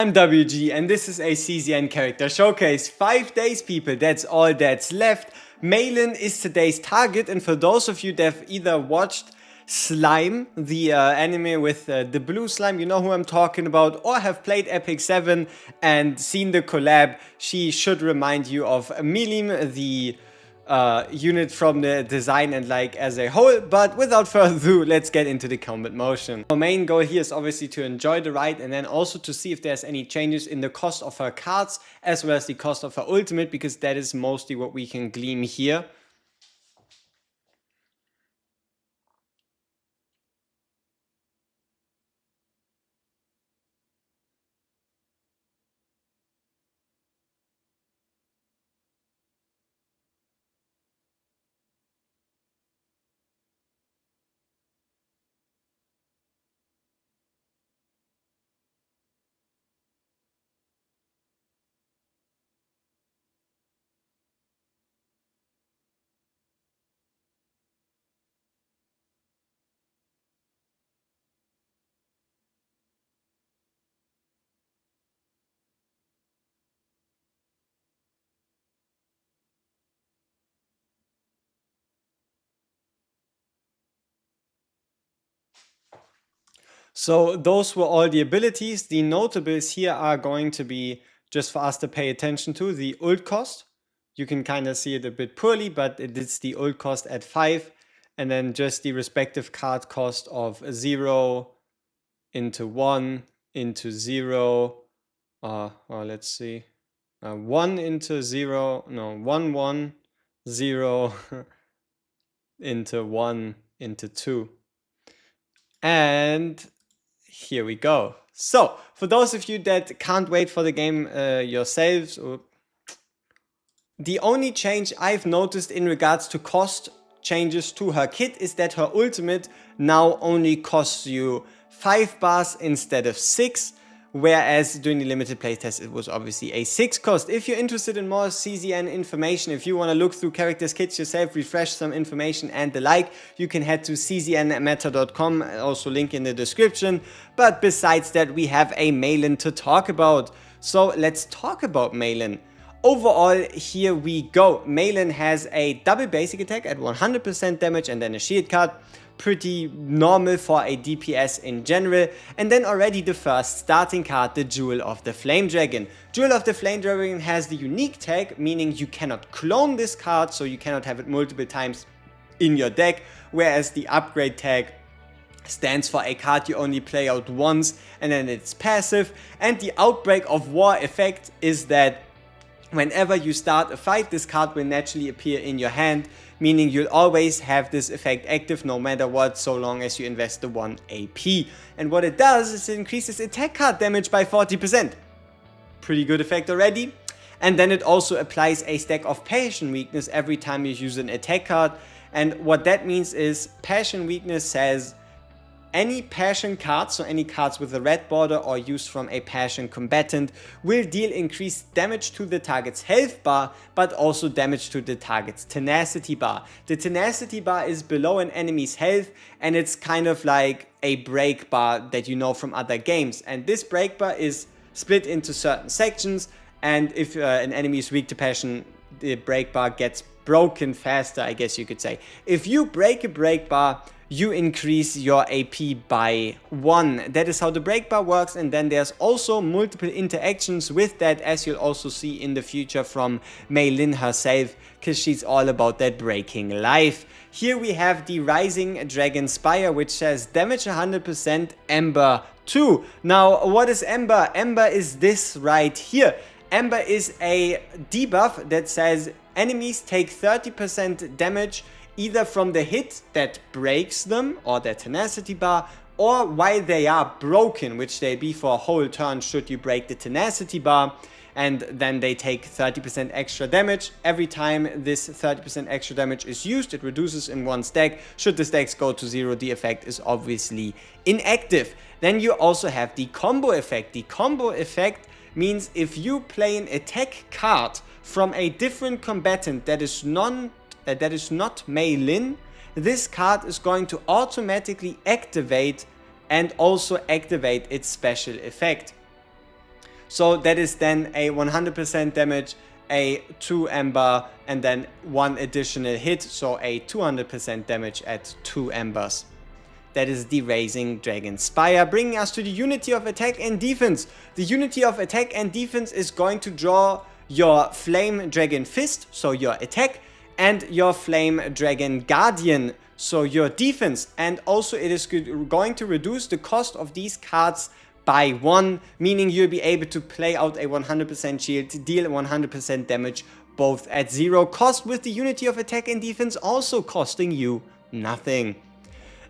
I'm WG and this is a CZN character showcase. 5 days people, that's all that's left. MEI is today's target, and for those of you that have either watched Slime, the anime with the blue slime, you know who I'm talking about, or have played Epic 7 and seen the collab, she should remind you of MEI, the unit from the design and like as a whole. But without further ado, let's get into the combat motion. Our main goal here is obviously to enjoy the ride and then also to see if there's any changes in the cost of her cards as well as the cost of her ultimate, because that is mostly what we can glean here. So those were all the abilities. The notables here are going to be just for us to pay attention to. The ult cost, you can kind of see it a bit poorly, but it is the ult cost at 5, and then just the respective card cost of 0 into 1 into 0. Well, let's see. 1 into 0, no, 1, 1, 0 into 1 into 2. And here we go. So, for those of you that can't wait for the game yourselves, the only change I've noticed in regards to cost changes to her kit is that her ultimate now only costs you 5 bars instead of 6. Whereas during the limited playtest it was obviously a 6 cost. If you're interested in more CZN information, if you want to look through characters kits yourself, refresh some information and the like, you can head to cznmeta.com, also link in the description. But besides that, we have a MEI to talk about. So let's talk about MEI. Overall, here we go. MEI has a double basic attack at 100% damage and then a shield card. Pretty normal for a DPS in general. And then already the first starting card, the Jewel of the Flame Dragon. Jewel of the Flame Dragon has the unique tag, meaning you cannot clone this card, so you cannot have it multiple times in your deck, whereas the upgrade tag stands for a card you only play out once and then it's passive. And the Outbreak of War effect is that whenever you start a fight, this card will naturally appear in your hand, meaning you'll always have this effect active no matter what, so long as you invest the 1 AP. And what it does is it increases attack card damage by 40%. Pretty good effect already. And then it also applies a stack of Passion Weakness every time you use an attack card. And what that means is Passion Weakness says any passion cards, so any cards with a red border or used from a passion combatant, will deal increased damage to the target's health bar, but also damage to the target's tenacity bar. The tenacity bar is below an enemy's health, and it's kind of like a break bar that you know from other games. And this break bar is split into certain sections, and if an enemy is weak to passion, the break bar gets broken faster, I guess you could say. If you break a break bar, you increase your AP by 1. That is how the break bar works, and then there's also multiple interactions with that, as you'll also see in the future from MEI herself, because she's all about that breaking life. Here we have the Rising Dragon Spire, which says damage 100%, Ember 2. Now, what is Ember? Ember is this right here. Ember is a debuff that says enemies take 30% damage either from the hit that breaks them or their tenacity bar, or while they are broken, which they'll be for a whole turn should you break the tenacity bar, and then they take 30% extra damage. Every time this 30% extra damage is used, it reduces in one stack. Should the stacks go to 0, the effect is obviously inactive. Then you also have the combo effect. The combo effect means if you play an attack card from a different combatant that is not MEI, this card is going to automatically activate and also activate its special effect. So that is then a 100% damage, a 2 ember, and then 1 additional hit, so a 200% damage at 2 embers. That is the Rising Dragon Spire, bringing us to the unity of attack and defense. The unity of attack and defense is going to draw your Flame Dragon Fist, so your attack, and your Flame Dragon Guardian, so your defense. And also it is going to reduce the cost of these cards by 1, meaning you'll be able to play out a 100% shield, deal 100% damage, both at 0 cost, with the unity of attack and defense also costing you nothing.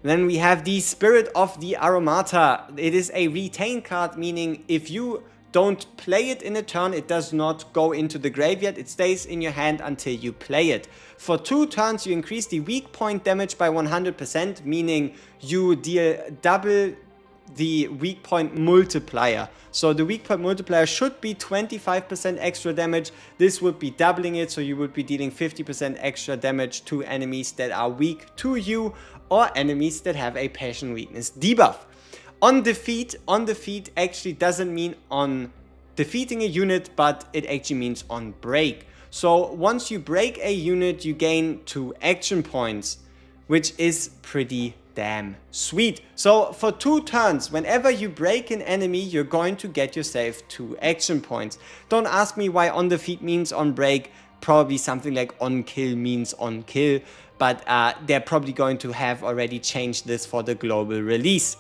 Then we have the Spirit of the Aromata. It is a retain card, meaning if you don't play it in a turn, it does not go into the graveyard. It stays in your hand until you play it. For 2 turns, you increase the weak point damage by 100%, meaning you deal double the weak point multiplier. So the weak point multiplier should be 25% extra damage. This would be doubling it, so you would be dealing 50% extra damage to enemies that are weak to you, or enemies that have a passion weakness debuff. On defeat actually doesn't mean on defeating a unit, but it actually means on break. So once you break a unit, you gain 2 action points, which is pretty damn sweet. So for 2 turns, whenever you break an enemy, you're going to get yourself 2 action points. Don't ask me why on defeat means on break. Probably something like on kill means on kill, but they're probably going to have already changed this for the global release.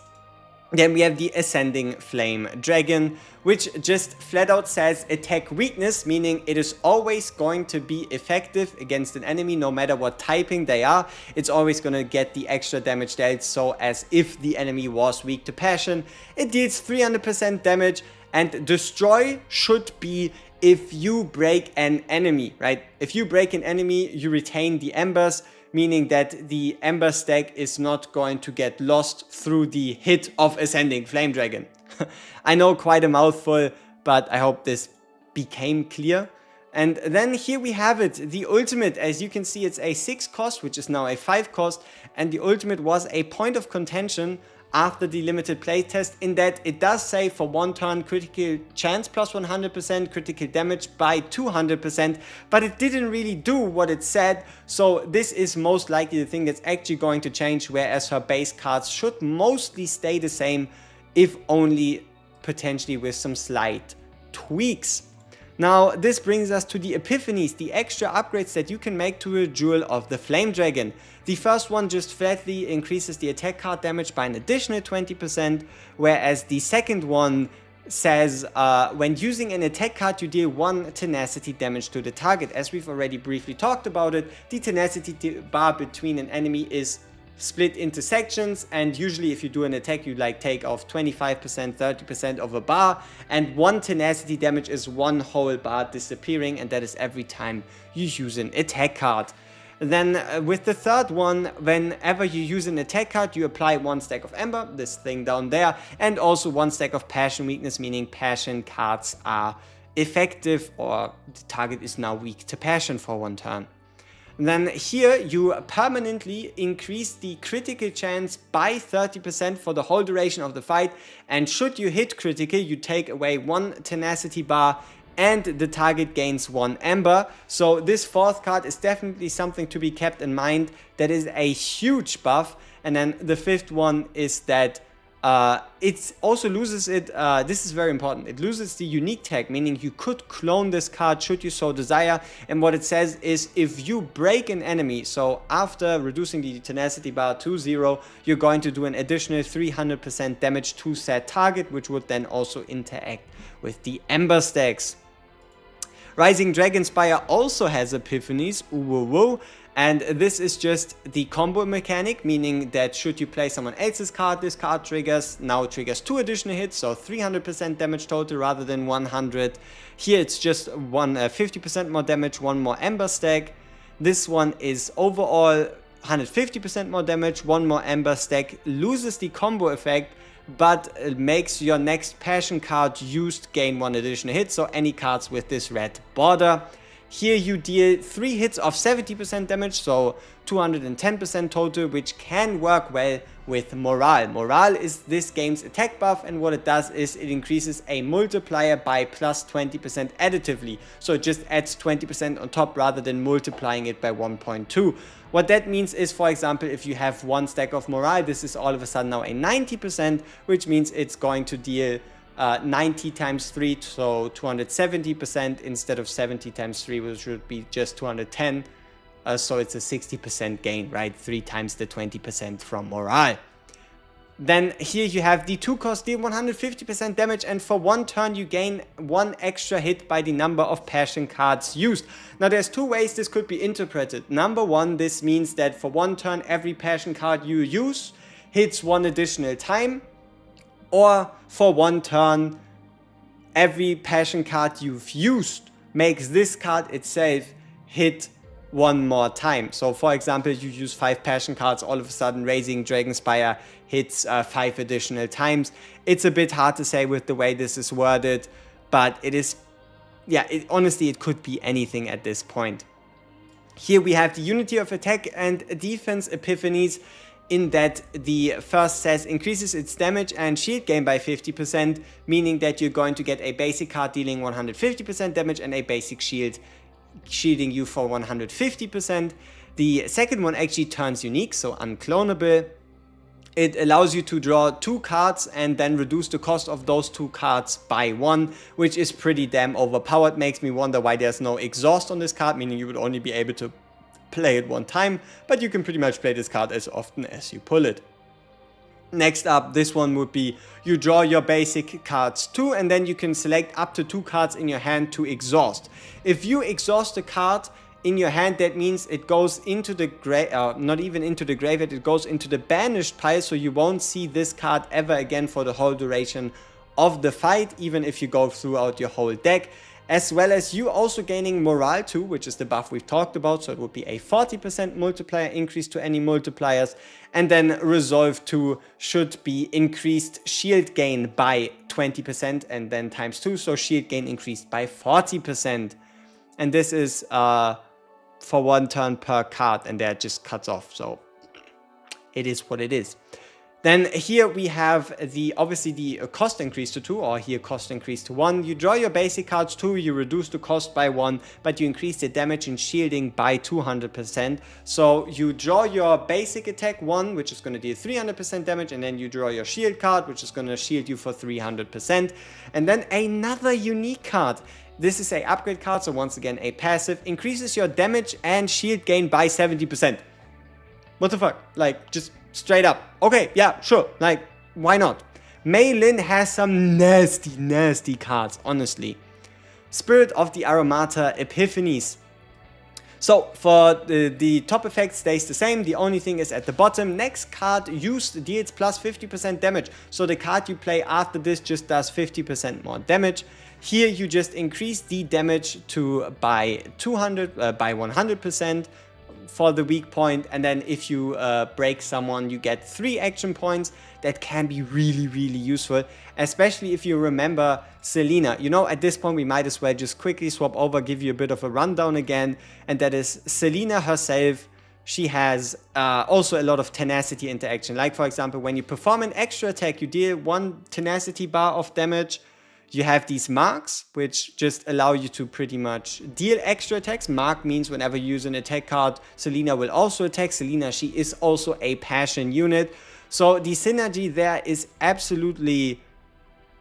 Then we have the Ascending Flame Dragon, which just flat out says attack weakness, meaning it is always going to be effective against an enemy no matter what typing they are. It's always going to get the extra damage dealt, so as if the enemy was weak to passion. It deals 300% damage, and destroy should be if you break an enemy, right? If you break an enemy, you retain the embers, meaning that the ember stack is not going to get lost through the hit of Ascending Flame Dragon. I know, quite a mouthful, but I hope this became clear. And then here we have it, the ultimate. As you can see, it's a 6 cost, which is now a 5 cost, and the ultimate was a point of contention after the limited playtest, in that it does say for 1 turn critical chance plus 100%, critical damage by 200%, but it didn't really do what it said. So this is most likely the thing that's actually going to change, whereas her base cards should mostly stay the same, if only potentially with some slight tweaks. Now this brings us to the Epiphanies, the extra upgrades that you can make to a Jewel of the Flame Dragon. The first one just flatly increases the attack card damage by an additional 20%, whereas the second one says when using an attack card, you deal 1 tenacity damage to the target. As we've already briefly talked about it, the tenacity bar between an enemy is split into sections, and usually if you do an attack, you like take off 25%, 30% of a bar, and 1 tenacity damage is 1 whole bar disappearing, and that is every time you use an attack card. Then with the third one, whenever you use an attack card, you apply 1 stack of Ember, this thing down there, and also 1 stack of Passion Weakness, meaning Passion cards are effective, or the target is now weak to Passion for 1 turn. Then here you permanently increase the critical chance by 30% for the whole duration of the fight, and should you hit critical, you take away 1 tenacity bar and the target gains 1 ember. So this 4th card is definitely something to be kept in mind. That is a huge buff. And then the 5th one is that it also loses it, this is very important, it loses the unique tag, meaning you could clone this card should you so desire. And what it says is, if you break an enemy, so after reducing the tenacity bar to 0, you're going to do an additional 300% damage to said target, which would then also interact with the ember stacks. Rising Dragon Spire also has Epiphanies, and this is just the combo mechanic, meaning that should you play someone else's card, this card now triggers 2 additional hits, so 300% damage total rather than 100. Here it's just 50% more damage, 1 more ember stack. This one is overall 150% more damage, 1 more ember stack, loses the combo effect, but makes your next passion card used gain 1 additional hit, so any cards with this red border. Here you deal 3 hits of 70% damage, so 210% total, which can work well with Morale. Morale is this game's attack buff, and what it does is it increases a multiplier by plus 20% additively. So it just adds 20% on top rather than multiplying it by 1.2. What that means is, for example, if you have 1 stack of Morale, this is all of a sudden now a 90%, which means it's going to deal 90 times 3, so 270% instead of 70 times 3, which would be just 210. So it's a 60% gain, right? 3 times the 20% from Morale. Then here you have the 2 cost, deal 150% damage, and for 1 turn you gain 1 extra hit by the number of passion cards used. Now there's 2 ways this could be interpreted. Number 1, this means that for 1 turn every passion card you use hits 1 additional time. Or for 1 turn, every passion card you've used makes this card itself hit 1 more time. So for example, you use 5 passion cards, all of a sudden Raising Dragonspire hits 5 additional times. It's a bit hard to say with the way this is worded, but it is, yeah, honestly it could be anything at this point. Here we have the Unity of Attack and Defense Epiphanies, in that the first says increases its damage and shield gain by 50%, meaning that you're going to get a basic card dealing 150% damage and a basic shield shielding you for 150%. The second one actually turns unique, so unclonable. It allows you to draw 2 cards and then reduce the cost of those 2 cards by 1, which is pretty damn overpowered. Makes me wonder why there's no exhaust on this card, meaning you would only be able to play it 1 time, but you can pretty much play this card as often as you pull it. Next up, this one would be you draw your basic cards 2, and then you can select up to 2 cards in your hand to exhaust. If you exhaust a card in your hand, that means it goes into the not even into the graveyard, it goes into the banished pile, so you won't see this card ever again for the whole duration of the fight, even if you go throughout your whole deck. As well as you also gaining Morale 2, which is the buff we've talked about, so it would be a 40% multiplier increase to any multipliers. And then Resolve 2 should be increased shield gain by 20% and then times 2, so shield gain increased by 40%. And this is for 1 turn per card, and that just cuts off, so it is what it is. Then here we have obviously the cost increase to 2, or here cost increase to 1. You draw your basic cards 2, you reduce the cost by 1, but you increase the damage and shielding by 200%. So you draw your basic attack 1, which is going to deal 300% damage, and then you draw your shield card, which is going to shield you for 300%. And then another unique card. This is a upgrade card, so once again a passive, increases your damage and shield gain by 70%. What the fuck? Like, just straight up. Okay, yeah, sure. Like, why not? LIN has some nasty cards, honestly. Spirit of the Aromata Epiphanies. So, for the top effect stays the same. The only thing is at the bottom. Next card used deals plus 50% damage. So, the card you play after this just does 50% more damage. Here, you just increase the damage by 100%. For the weak point, and then if you break someone, you get 3 action points. That can be really useful, especially if you remember Selena. You know, at this point we might as well just quickly swap over, give you a bit of a rundown again, and that is Selena herself. She has also a lot of tenacity interaction, like for example when you perform an extra attack you deal 1 tenacity bar of damage. You have these marks, which just allow you to pretty much deal extra attacks. Mark means whenever you use an attack card, Selena will also attack. Selena, she is also a passion unit. So the synergy there is absolutely,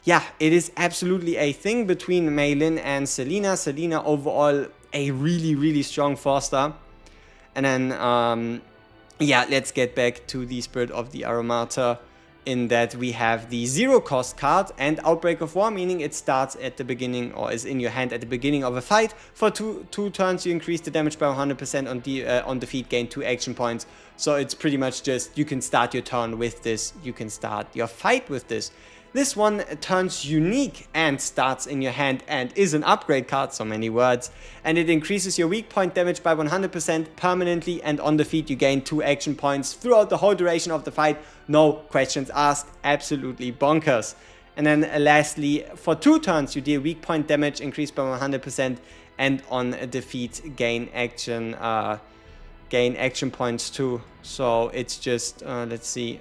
yeah, it is absolutely a thing between LIN and Selena. Selena overall a really strong 4-star. And then, yeah, let's get back to the Spirit of the Aromata. In that we have the 0 cost card and Outbreak of War, meaning it starts at the beginning or is in your hand at the beginning of a fight. For two turns you increase the damage by 100% on defeat, gain 2 action points. So it's pretty much just you can start your turn with this, you can start your fight with this. This one turns unique and starts in your hand and is an upgrade card, so many words. And it increases your weak point damage by 100% permanently, and on defeat you gain 2 action points throughout the whole duration of the fight. No questions asked, absolutely bonkers. And then lastly, for 2 turns, you deal weak point damage increased by 100%, and on defeat gain action points too. So it's just, let's see,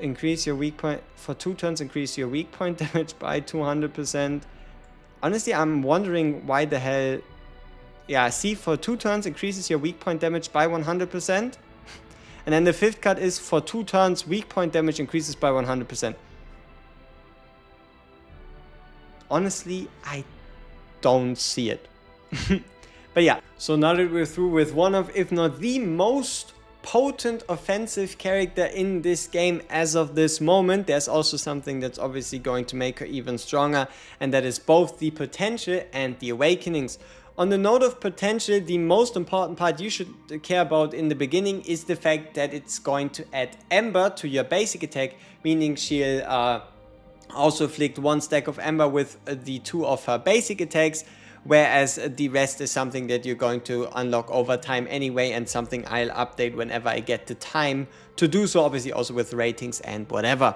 increase your weak point, for 2 turns, increase your weak point damage by 200%. Honestly, I'm wondering why the hell, yeah, see, for 2 turns, increases your weak point damage by 100%. And then the 5th card is for 2 turns, weak point damage increases by 100%. Honestly, I don't see it. But yeah, so now that we're through with one of, if not the most potent offensive character in this game as of this moment, there's also something that's obviously going to make her even stronger, and that is both the potential and the awakenings. On the note of potential, the most important part you should care about in the beginning is the fact that it's going to add Ember to your basic attack, meaning she'll also inflict 1 stack of Ember with the 2 of her basic attacks, whereas the rest is something that you're going to unlock over time anyway, and something I'll update whenever I get the time to do so, obviously also with ratings and whatever.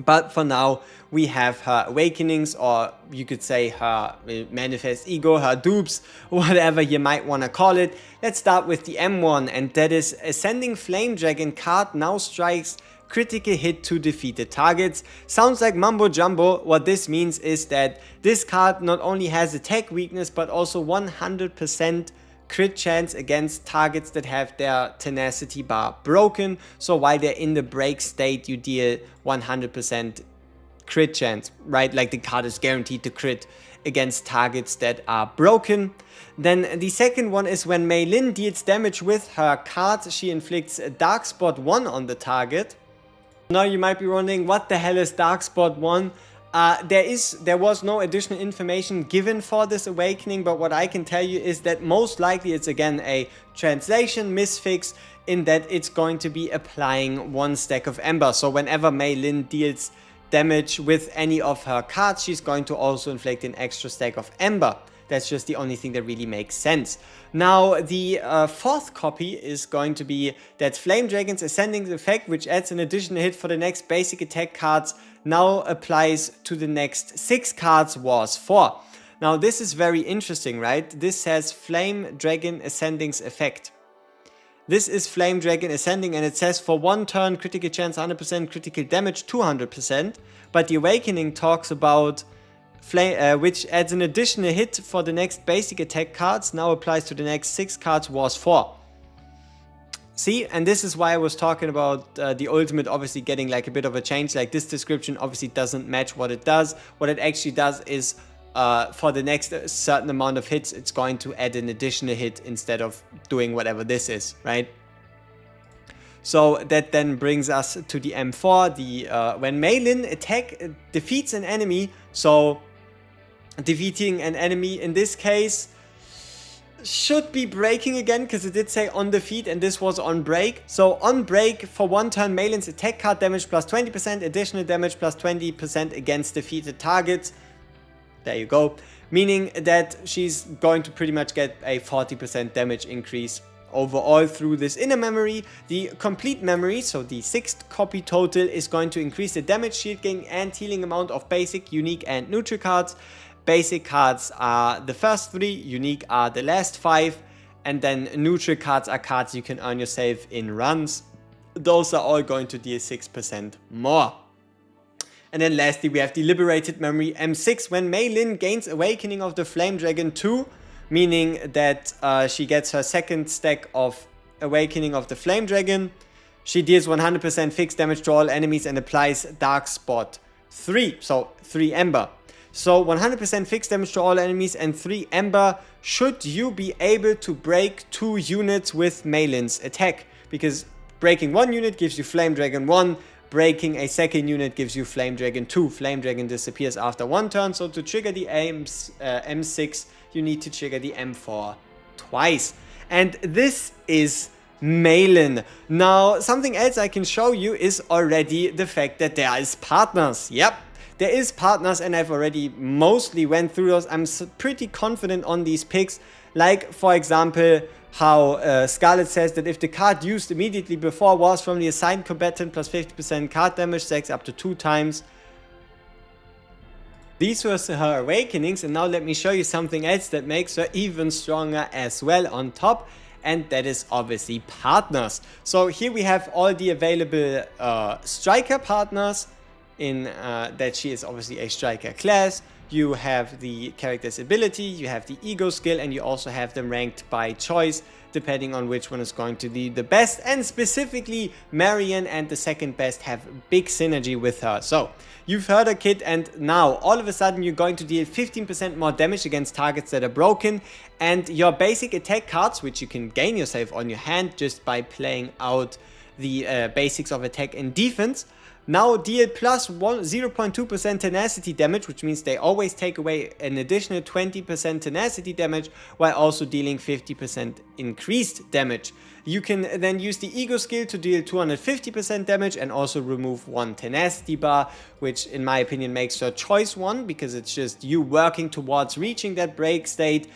But for now, we have her awakenings, or you could say her manifest ego, her dupes, whatever you might want to call it. Let's start with the M1, and that is Ascending Flame Dragon card now strikes critical hit to defeated targets. Sounds like mumbo jumbo. What this means is that this card not only has attack weakness, but also 100% crit chance against targets that have their tenacity bar broken. So while they're in the break state, you deal 100% crit chance, right? Like the card is guaranteed to crit against targets that are broken. Then the second one is when Mei Lin deals damage with her card, she inflicts a Dark Spot 1 on the target. Now you might be wondering, what the hell is Dark Spot 1? There was no additional information given for this awakening, but what I can tell you is that most likely it's again a translation misfix, in that it's going to be applying 1 stack of Ember. So whenever Mei Lin deals damage with any of her cards, she's going to also inflict an extra stack of Ember. That's just the only thing that really makes sense. Now, the 4th copy is going to be that Flame Dragon's Ascending effect, which adds an additional hit for the next basic attack cards, now applies to the next 6 cards, Wars 4. Now, this is very interesting, right? This says Flame Dragon Ascending's effect. This is Flame Dragon Ascending, and it says for 1 turn, critical chance 100%, critical damage 200%. But the Awakening talks about which adds an additional hit for the next basic attack cards, now applies to the next 6 cards, Wars 4. See, and this is why I was talking about the ultimate obviously getting like a bit of a change. Like, this description obviously doesn't match what it does. What it actually does is for the next certain amount of hits, it's going to add an additional hit instead of doing whatever this is, right? So that then brings us to the M4, when Mei Lin defeats an enemy. So defeating an enemy in this case should be breaking again, because it did say on defeat and this was on break. So on break, for 1 turn, Mei Lin's attack card damage plus 20%, additional damage plus 20% against defeated targets. There you go. Meaning that she's going to pretty much get a 40% damage increase overall through this inner memory. The complete memory, so the 6th copy total, is going to increase the damage, shield gain and healing amount of basic, unique and neutral cards. Basic cards are the first 3, unique are the last 5, and then neutral cards are cards you can earn yourself in runs. Those are all going to deal 6% more. And then lastly, we have the liberated memory M6, when Mei Lin gains Awakening of the Flame Dragon 2, meaning that she gets her 2nd stack of Awakening of the Flame Dragon. She deals 100% fixed damage to all enemies and applies Dark Spot 3, so 3 Ember. So 100% fixed damage to all enemies and 3 Ember should you be able to break 2 units with Mei Lin's attack. Because breaking 1 unit gives you Flame Dragon 1, breaking a 2nd unit gives you Flame Dragon 2. Flame Dragon disappears after 1 turn, so to trigger the M6, you need to trigger the M4 twice. And this is Mei Lin. Now, something else I can show you is already the fact that there is partners. Yep. There is partners, and I've already mostly went through those. I'm pretty confident on these picks. Like, for example, how Scarlet says that if the card used immediately before was from the assigned combatant plus 50% card damage, stacks up to 2 times. These were her awakenings, and now let me show you something else that makes her even stronger as well on top, and that is obviously partners. So here we have all the available striker partners in that she is obviously a striker class. You have the character's ability, you have the ego skill, and you also have them ranked by choice, depending on which one is going to be the best. And specifically, Marion and the second best have big synergy with her. So you've heard her kit, and now all of a sudden you're going to deal 15% more damage against targets that are broken, and your basic attack cards, which you can gain yourself on your hand just by playing out the basics of attack and defense, now deal plus 0.2% tenacity damage, which means they always take away an additional 20% tenacity damage while also dealing 50% increased damage. You can then use the ego skill to deal 250% damage and also remove one tenacity bar, which in my opinion makes her choice one, because it's just you working towards reaching that break state.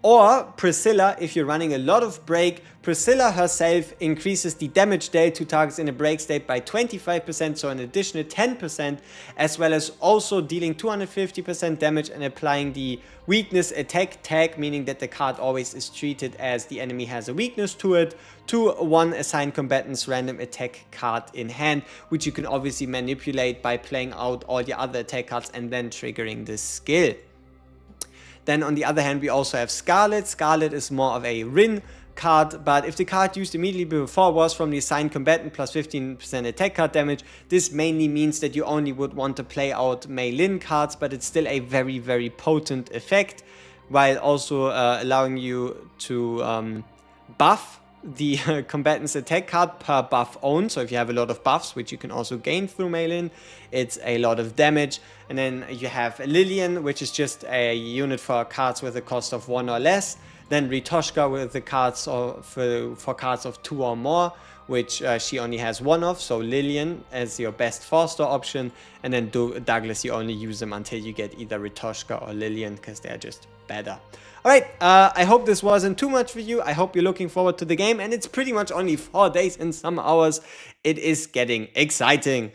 Or Priscilla, if you're running a lot of break, Priscilla herself increases the damage dealt to targets in a break state by 25%, so an additional 10%, as well as also dealing 250% damage and applying the weakness attack tag, meaning that the card always is treated as the enemy has a weakness to it, to one assigned combatant's random attack card in hand, which you can obviously manipulate by playing out all your other attack cards and then triggering this skill. Then on the other hand, we also have Scarlet. Scarlet is more of a LIN card, but if the card used immediately before was from the assigned combatant plus 15% attack card damage, this mainly means that you only would want to play out MEI LIN cards, but it's still a very, very potent effect, while also allowing you to buff the combatant's attack card per buff owned. So if you have a lot of buffs, which you can also gain through MEI LIN, it's a lot of damage. And then you have Lillian, which is just a unit for cards with a cost of 1 or less. Then Ritoshka with the cards for cards of 2 or more, which she only has 1 of. So Lillian as your best 4-star option. And then Douglas, you only use them until you get either Ritoshka or Lillian, because they're just better. Alright, I hope this wasn't too much for you. I hope you're looking forward to the game, and it's pretty much only 4 days and some hours. It is getting exciting.